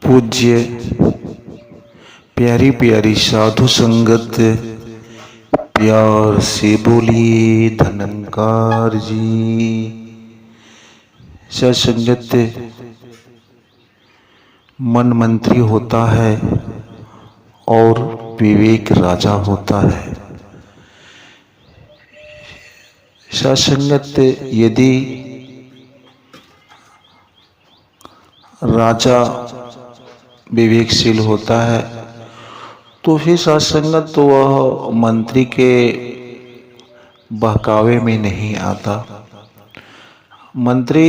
पूज्य प्यारी प्यारी साधु संगत, प्यार से बोलिए धनंकार जी। सत्संगत मन मंत्री होता है और विवेक राजा होता है। सत्संगत यदि राजा विवेकशील होता है तो फिर सत्संगत तो वह मंत्री के बहकावे में नहीं आता। मंत्री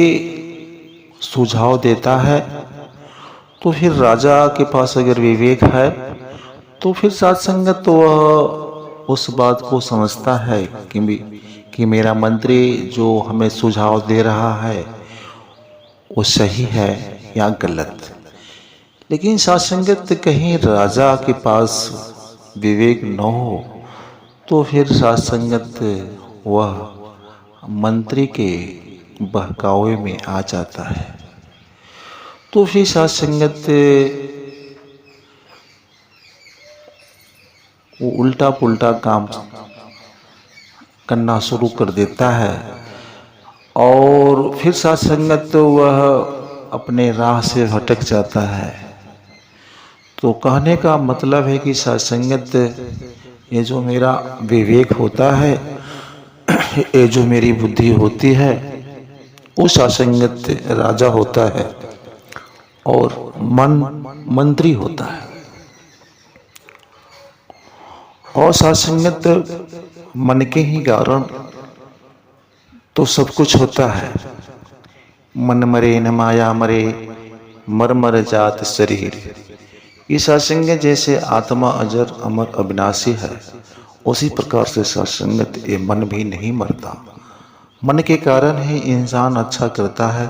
सुझाव देता है तो फिर राजा के पास अगर विवेक है तो फिर सत्संगत तो वह उस बात को समझता है कि मेरा मंत्री जो हमें सुझाव दे रहा है वो सही है या गलत। लेकिन सत्संगत कहीं राजा के पास विवेक न हो तो फिर सत्संगत वह मंत्री के बहकावे में आ जाता है। तो फिर सत्संगत वो उल्टा पुल्टा काम करना शुरू कर देता है और फिर सत्संगत वह अपने राह से भटक जाता है। तो कहने का मतलब है कि सत्संगत ये जो मेरा विवेक होता है, ये जो मेरी बुद्धि होती है, वो सत्संगत राजा होता है और मन मंत्री होता है। और सत्संगत मन के ही कारण तो सब कुछ होता है। मन मरे न माया मरे, मर मर जात शरीर। इस सत्संग जैसे आत्मा अजर अमर अविनाशी है, उसी प्रकार से सत्संगत ये मन भी नहीं मरता। मन के कारण ही इंसान अच्छा करता है,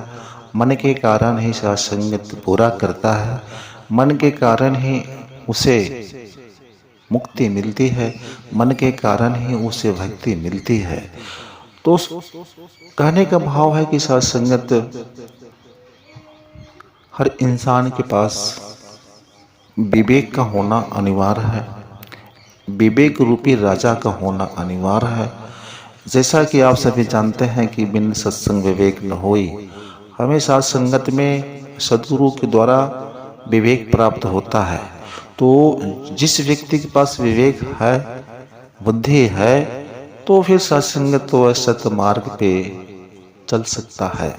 मन के कारण ही सत्संगत बुरा करता है, मन के कारण ही उसे मुक्ति मिलती है, मन के कारण ही उसे भक्ति मिलती है। तो कहने का भाव है कि सत्संगत हर इंसान के पास विवेक का होना अनिवार्य है, विवेक रूपी राजा का होना अनिवार्य है। जैसा कि आप सभी जानते हैं कि बिन सत्संग विवेक न होई। हमें सत्संगत में सद्गुरु के द्वारा विवेक प्राप्त होता है। तो जिस व्यक्ति के पास विवेक है, बुद्धि है, तो फिर सत्संगत तो सत मार्ग पे चल सकता है।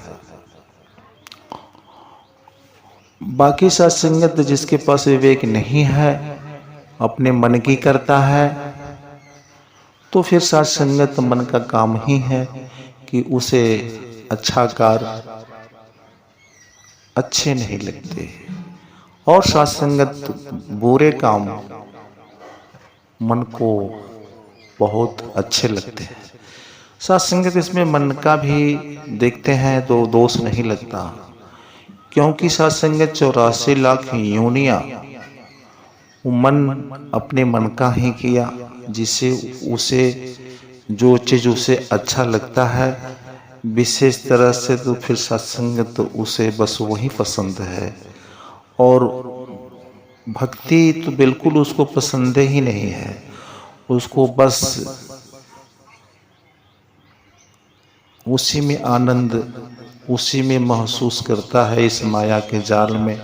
बाकी सत्संगत जिसके पास विवेक नहीं है, अपने मन की करता है, तो फिर सत्संगत मन का काम ही है कि उसे अच्छा कार्य अच्छे नहीं लगते और सत्संगत बुरे काम मन को बहुत अच्छे लगते हैं। सत्संगत इसमें मन का भी देखते हैं तो दोष नहीं लगता, क्योंकि सत्संगत 84 लाख योनियां मन अपने मन का ही किया, जिसे उसे जो चीज उसे अच्छा लगता है विशेष तरह से, तो फिर सत्संगत तो उसे बस वही पसंद है। और भक्ति तो बिल्कुल उसको पसंद ही नहीं है, उसको बस उसी में आनंद, उसी में महसूस करता है इस माया के जाल में।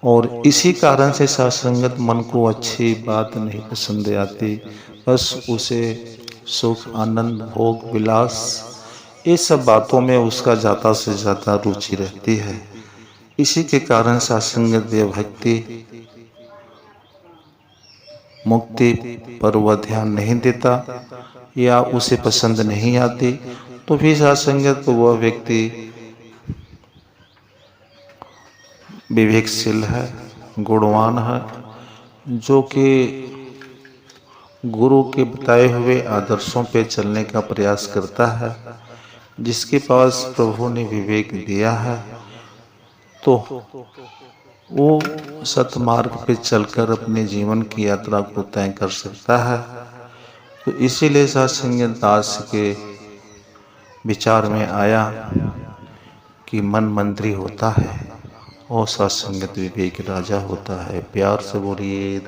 और इसी कारण से सत्संगत मन को अच्छी बात नहीं पसंद आती, बस उसे सुख आनंद भोग विलास ये सब बातों में उसका ज़्यादा से ज़्यादा रुचि रहती है। इसी के कारण सत्संगत या भक्ति मुक्ति पर वह ध्यान नहीं देता या उसे पसंद नहीं आती। तो फिर सत्संगत वह व्यक्ति विवेकशील है, गुणवान है, जो कि गुरु के बताए हुए आदर्शों पे चलने का प्रयास करता है। जिसके पास प्रभु ने विवेक दिया है तो वो सतमार्ग पे चलकर अपने जीवन की यात्रा को तय कर सकता है। तो इसीलिए सत्संगत दास के विचार में आया कि मन मंत्री होता है और सत्संगत विवेक राजा होता है। प्यार से बोलिए।